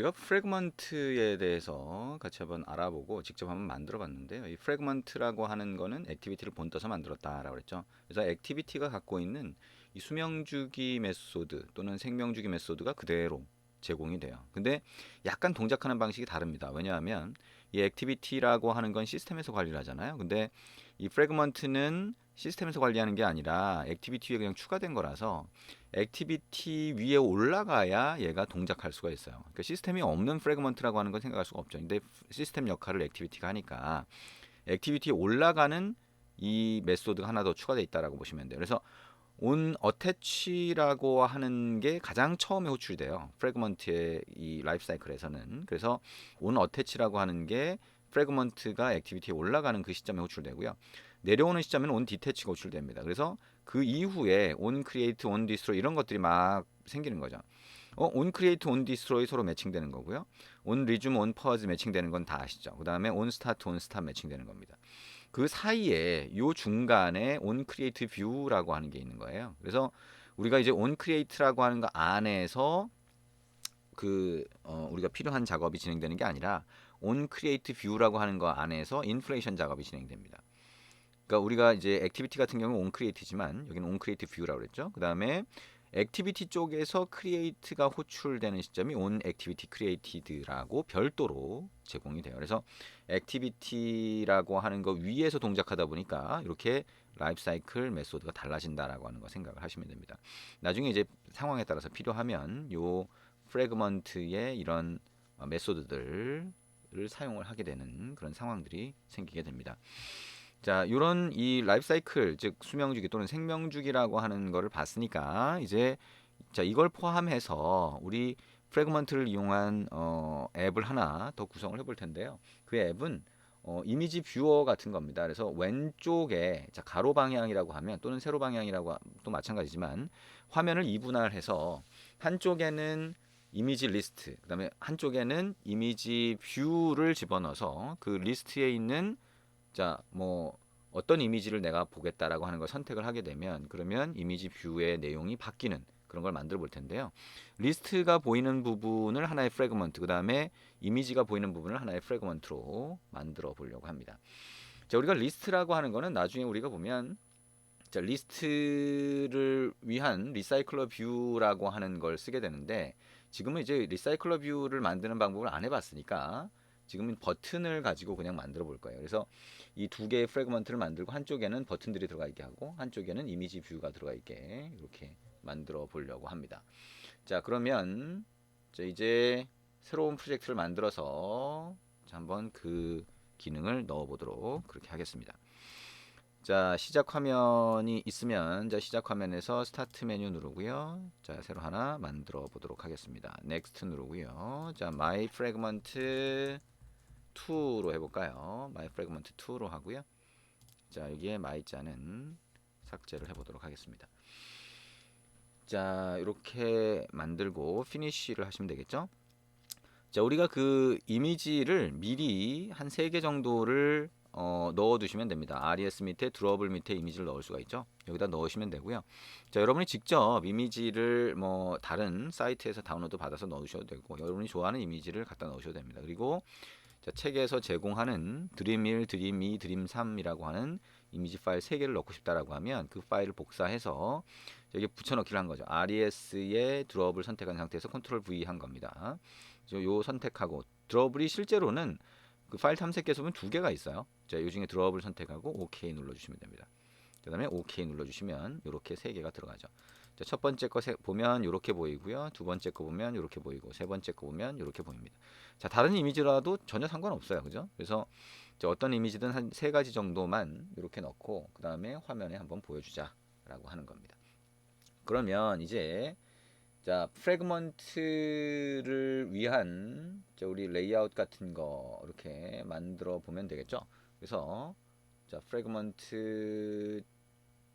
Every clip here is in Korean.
우리가 프래그먼트에 대해서 같이 한번 알아보고 직접 한번 만들어 봤는데요. 이 프래그먼트라고 하는 거는 액티비티를 본떠서 만들었다라고 그랬죠. 그래서 액티비티가 갖고 있는 이 수명주기 메소드 또는 생명주기 메소드가 그대로 제공이 돼요. 근데 약간 동작하는 방식이 다릅니다. 왜냐하면 이 액티비티라고 하는 건 시스템에서 관리를 하잖아요. 근데 이 프래그먼트는 시스템에서 관리하는 게 아니라 액티비티 위에 그냥 추가된 거라서 액티비티 위에 올라가야 얘가 동작할 수가 있어요. 그러니까 시스템이 없는 프래그먼트라고 하는 건 생각할 수가 없죠. 근데 시스템 역할을 액티비티가 하니까 액티비티에 올라가는 이 메소드가 하나 더 추가되어 있다라고 보시면 돼요. 그래서 온 어태치라고 하는 게 가장 처음에 호출돼요. 프래그먼트의 이 라이프 사이클에서는. 그래서 온 어태치라고 하는 게 프래그먼트가 액티비티에 올라가는 그 시점에 호출되고요. 내려오는 시점에는 온 디태치가 호출됩니다. 그래서 그 이후에 온 크리에이트, 온 디스트로이 이런 것들이 막 생기는 거죠. 온 크리에이트, 온 디스트로이 서로 매칭되는 거고요. 온 리즘, 온 퍼즈 매칭되는 건 다 아시죠. 그 다음에 온 스타트, 온 스탑 매칭되는 겁니다. 그 사이에 요 중간에 온 크리에이트 뷰라고 하는 게 있는 거예요. 그래서 우리가 이제 온 크리에이트라고 하는 거 안에서 우리가 필요한 작업이 진행되는 게 아니라 온 크리에이트 뷰라고 하는 거 안에서 인플레이션 작업이 진행됩니다. 그러니까 우리가 이제 액티비티 같은 경우는 온 크리에이트지만 여기는 온 크리에이트 뷰라고 그랬죠. 그다음에 액티비티 쪽에서 크리에이트가 호출되는 시점이 온 액티비티 크리에이티드라고 별도로 제공이 돼요. 그래서 액티비티라고 하는 거 위에서 동작하다 보니까 이렇게 라이프 사이클 메소드가 달라진다라고 하는 거 생각을 하시면 됩니다. 나중에 이제 상황에 따라서 필요하면 요 프래그먼트의 이런 메소드들을 사용을 하게 되는 그런 상황들이 생기게 됩니다. 자, 요런 이 라이프 사이클, 즉 수명주기 또는 생명주기라고 하는 거를 봤으니까 이제 자, 이걸 포함해서 우리 프래그먼트를 이용한 앱을 하나 더 구성을 해볼 텐데요. 그 앱은 이미지 뷰어 같은 겁니다. 그래서 왼쪽에 자, 가로 방향이라고 하면 또는 세로 방향이라고 또 마찬가지지만 화면을 이분할해서 한쪽에는 이미지 리스트, 그다음에 한쪽에는 이미지 뷰를 집어넣어서 그 리스트에 있는 자, 뭐 어떤 이미지를 내가 보겠다라고 하는 걸 선택을 하게 되면 그러면 이미지 뷰의 내용이 바뀌는 그런 걸 만들어 볼 텐데요. 리스트가 보이는 부분을 하나의 프래그먼트, 그다음에 이미지가 보이는 부분을 하나의 프래그먼트로 만들어 보려고 합니다. 자, 우리가 리스트라고 하는 거는 나중에 우리가 보면 자, 리스트를 위한 리사이클러 뷰라고 하는 걸 쓰게 되는데 지금은 이제 리사이클러 뷰를 만드는 방법을 안 해봤으니까 지금은 버튼을 가지고 그냥 만들어 볼 거예요. 그래서 이 두 개의 프래그먼트를 만들고 한쪽에는 버튼들이 들어가 있게 하고 한쪽에는 이미지 뷰가 들어가 있게 이렇게 만들어 보려고 합니다. 자, 그러면 자, 이제 새로운 프로젝트를 만들어서 자, 한번 그 기능을 넣어 보도록 그렇게 하겠습니다. 자, 시작 화면이 있으면 자, 시작 화면에서 스타트 메뉴 누르고요. 자, 새로 하나 만들어 보도록 하겠습니다. 넥스트 누르고요. 자, 마이 프래그먼트 2로 해볼까요? 마이 프래그먼트 2로 하고요. 자, 여기에 마이자는 삭제를 해보도록 하겠습니다. 자, 이렇게 만들고 피니쉬를 하시면 되겠죠? 자, 우리가 그 이미지를 미리 한 3개 정도를 넣어 두시면 됩니다. RES 밑에 드로어블 밑에 이미지를 넣을 수가 있죠. 여기다 넣으시면 되고요. 자, 여러분이 직접 이미지를 뭐 다른 사이트에서 다운로드 받아서 넣으셔도 되고 여러분이 좋아하는 이미지를 갖다 넣으셔도 됩니다. 그리고 자, 책에서 제공하는 드림1, 드림2, 드림3이라고 하는 이미지 파일 3개를 넣고 싶다라고 하면 그 파일을 복사해서 여기 붙여넣기를 한 거죠. RES의 드롭을 선택한 상태에서 컨트롤 V 한 겁니다. 요 선택하고 드롭이 실제로는 그 파일 탐색기에서 보면 2개가 있어요. 자, 이 중에 드롭을 선택하고 OK 눌러주시면 됩니다. 그 다음에 OK 눌러주시면 이렇게 3개가 들어가죠. 자, 첫 번째 거 보면 이렇게 보이고요. 두 번째 거 보면 이렇게 보이고 세 번째 거 보면 이렇게 보입니다. 자, 다른 이미지라도 전혀 상관없어요. 그죠? 그래서 어떤 이미지든 한 3가지 정도만 이렇게 넣고 그 다음에 화면에 한번 보여주자 라고 하는 겁니다. 그러면 이제 자, 프래그먼트를 위한 자, 우리 레이아웃 같은 거 이렇게 만들어 보면 되겠죠. 그래서 자, 프래그먼트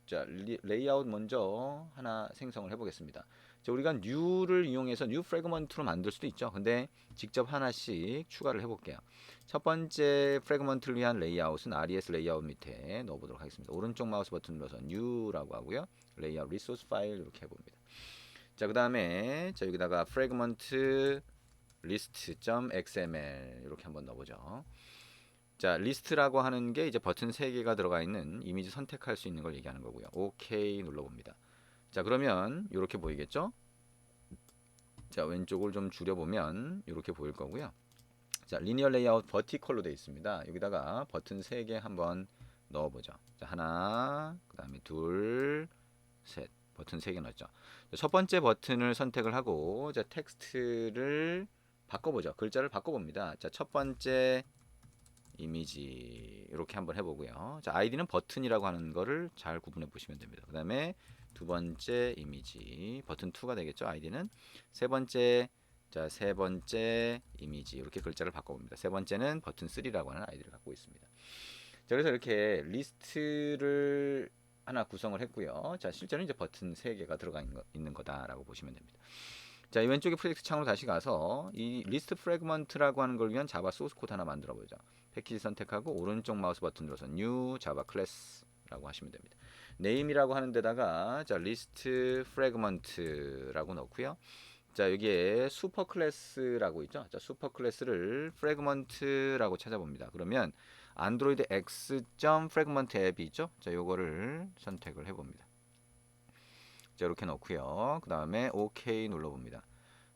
자, 레이아웃 먼저 하나 생성을 해보겠습니다. 자, 우리가 new를 이용해서 new 프래그먼트로 만들 수도 있죠. 근데 직접 하나씩 추가를 해볼게요. 첫 번째 프래그먼트를 위한 레이아웃은 RES 레이아웃 밑에 넣어보도록 하겠습니다. 오른쪽 마우스 버튼 눌러서 new라고 하고요. 레이아웃 리소스 파일 이렇게 해봅니다. 자, 그 다음에 자, 여기다가 프래그먼트 list.xml 이렇게 한번 넣어보죠. 자, 리스트라고 하는 게 이제 버튼 3개가 들어가 있는 이미지 선택할 수 있는 걸 얘기하는 거고요. 오케이 눌러봅니다. 자, 그러면 이렇게 보이겠죠? 자, 왼쪽을 좀 줄여보면 이렇게 보일 거고요. 자, 리니어 레이아웃 버티컬로 되어 있습니다. 여기다가 버튼 3개 한번 넣어보죠. 자, 하나, 그 다음에 둘, 셋. 버튼 3개 넣었죠. 자, 첫 번째 버튼을 선택을 하고 자, 텍스트를 바꿔보죠. 글자를 바꿔봅니다. 자, 첫 번째 이미지 이렇게 한번 해보고요. 자, 아이디는 버튼이라고 하는 거를 잘 구분해 보시면 됩니다. 그 다음에 두 번째 이미지 버튼 2가 되겠죠. 아이디는 세 번째, 자, 세 번째 이미지 이렇게 글자를 바꿔봅니다. 세 번째는 버튼 3라고 하는 아이디를 갖고 있습니다. 자, 그래서 이렇게 리스트를 하나 구성을 했고요. 자, 실제로 이제 버튼 3개가 들어가 있는 거다라고 보시면 됩니다. 자, 이 왼쪽에 프로젝트 창으로 다시 가서 이 리스트 프래그먼트라고 하는 걸 위한 자바 소스 코드 하나 만들어 보죠. 패키지 선택하고 오른쪽 마우스 버튼 눌러서 new java class라고 하시면 됩니다. name이라고 하는 데다가 자, 리스트 프래그먼트라고 넣고요. 자, 여기에 슈퍼 클래스라고 있죠. 자, 슈퍼 클래스를 프래그먼트라고 찾아봅니다. 그러면 안드로이드 x.fragment 앱이 있죠. 자, 요거를 선택을 해봅니다. 자, 이렇게 넣고요. 그 다음에 OK 눌러봅니다.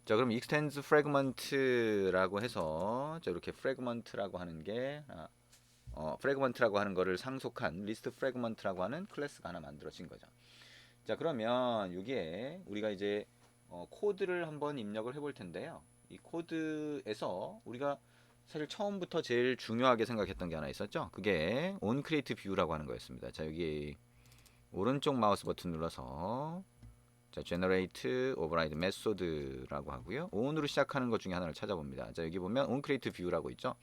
자, 그럼 extends fragment라고 해서 자, 이렇게 fragment라고 하는 게 fragment라고 하는 거를 상속한 list fragment라고 하는 클래스가 하나 만들어진 거죠. 자, 그러면 여기에 우리가 이제 코드를 한번 입력을 해볼 텐데요. 이 코드에서 우리가 사실 처음부터 제일 중요하게 생각했던 게 하나 있었죠. 그게 onCreateView라고 하는 거였습니다. 자, 여기 오른쪽 마우스 버튼 눌러서 자, generate override method라고 하고요. on으로 시작하는 것 중에 하나를 찾아봅니다. 자, 여기 보면 onCreateView라고 있죠.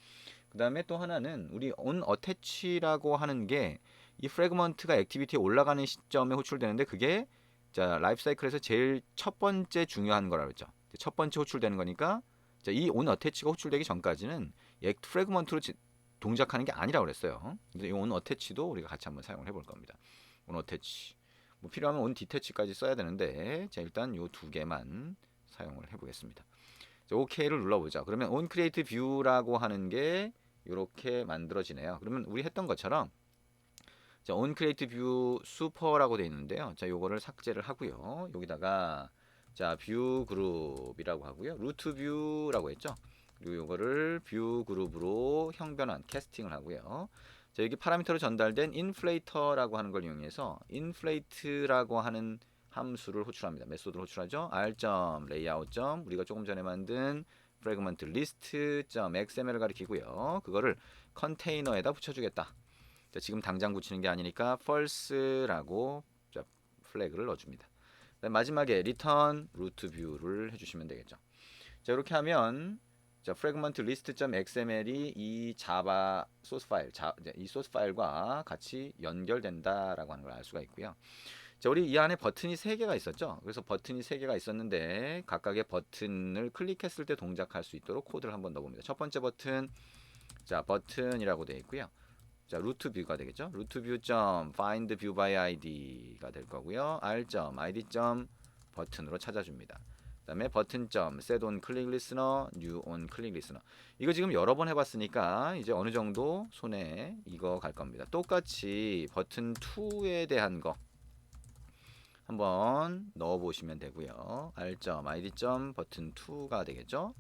그 다음에 또 하나는 우리 onAttach라고 하는 게 이 프래그먼트가 액티비티에 올라가는 시점에 호출되는데 그게 자, 라이프 사이클에서 제일 첫 번째 중요한 거라고 했죠. 첫 번째 호출되는 거니까 자, 이 onAttach가 호출되기 전까지는 액트 프래그먼트로 동작하는 게 아니라고 그랬어요. 근데 이 onAttach도 우리가 같이 한번 사용을 해볼 겁니다. onAttach 뭐 필요하면 onDetach까지 써야 되는데 자, 일단 요 두 개만 사용을 해보겠습니다. 자, OK를 눌러보죠. 그러면 onCreateView라고 하는 게 이렇게 만들어지네요. 그러면 우리 했던 것처럼 자, onCreateView super라고 되어 있는데요. 자, 요거를 삭제를 하고요. 여기다가 자, view group이라고 하고요. root view라고 했죠. 그리고 요거를 view group으로 형변환 캐스팅을 하고요. 자, 여기 파라미터로 전달된 inflator라고 하는 걸 이용해서 inflate라고 하는 함수를 호출합니다. 메소드를 호출하죠. r.layout. 우리가 조금 전에 만든 fragment list.xml을 가리키고요. 그거를 컨테이너에다 붙여주겠다. 자, 지금 당장 붙이는 게 아니니까 false라고 자, 플래그를 넣어줍니다. 마지막에 return root view를 해주시면 되겠죠. 자, 이렇게 하면 자, fragment list.xml이 이 자바 소스 파일, 이 소스 파일과 같이 연결된다라고 하는 걸 알 수가 있고요. 자, 우리 이 안에 버튼이 3개가 있었죠. 그래서 버튼이 3개가 있었는데 각각의 버튼을 클릭했을 때 동작할 수 있도록 코드를 한번 넣어봅니다. 첫 번째 버튼, 자, 버튼이라고 되어 있고요. 자, 루트 뷰가 되겠죠. 루트 뷰 find view by id가 될 거고요. r.id. 버튼으로 찾아줍니다. 그다음에 버튼 set on click listener, new on click listener. 이거 지금 여러 번 해봤으니까 이제 어느 정도 손에 이거 갈 겁니다. 똑같이 버튼 2에 대한 거 한번 넣어 보시면 되고요. r.id. 버튼 2가 되겠죠.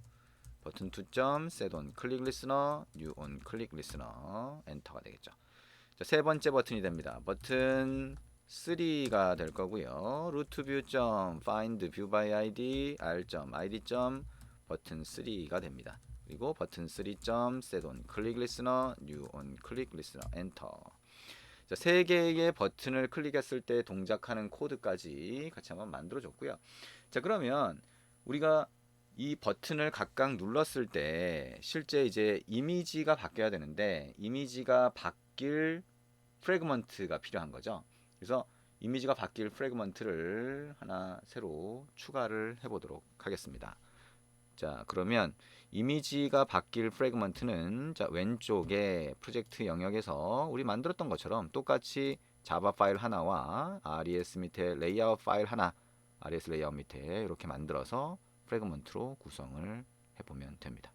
버튼 2. set on click listener, new on click listener, 엔터가 되겠죠. 자, 세 번째 버튼이 됩니다. 버튼 3가 될 거고요. root view find view by id r.id. 버튼 3가 됩니다. 그리고 버튼 3. set on click listener, new on click listener, 엔터. 자, 세 개의 버튼을 클릭했을 때 동작하는 코드까지 같이 한번 만들어 줬고요. 자, 그러면 우리가 이 버튼을 각각 눌렀을 때 실제 이제 이미지가 바뀌어야 되는데 이미지가 바뀔 프래그먼트가 필요한 거죠. 그래서 이미지가 바뀔 프래그먼트를 하나 새로 추가를 해보도록 하겠습니다. 자, 그러면 이미지가 바뀔 프래그먼트는 자, 왼쪽에 프로젝트 영역에서 우리 만들었던 것처럼 똑같이 자바 파일 하나와 res 밑에 레이아웃 파일 하나, res 레이아웃 밑에 이렇게 만들어서 프래그먼트로 구성을 해보면 됩니다.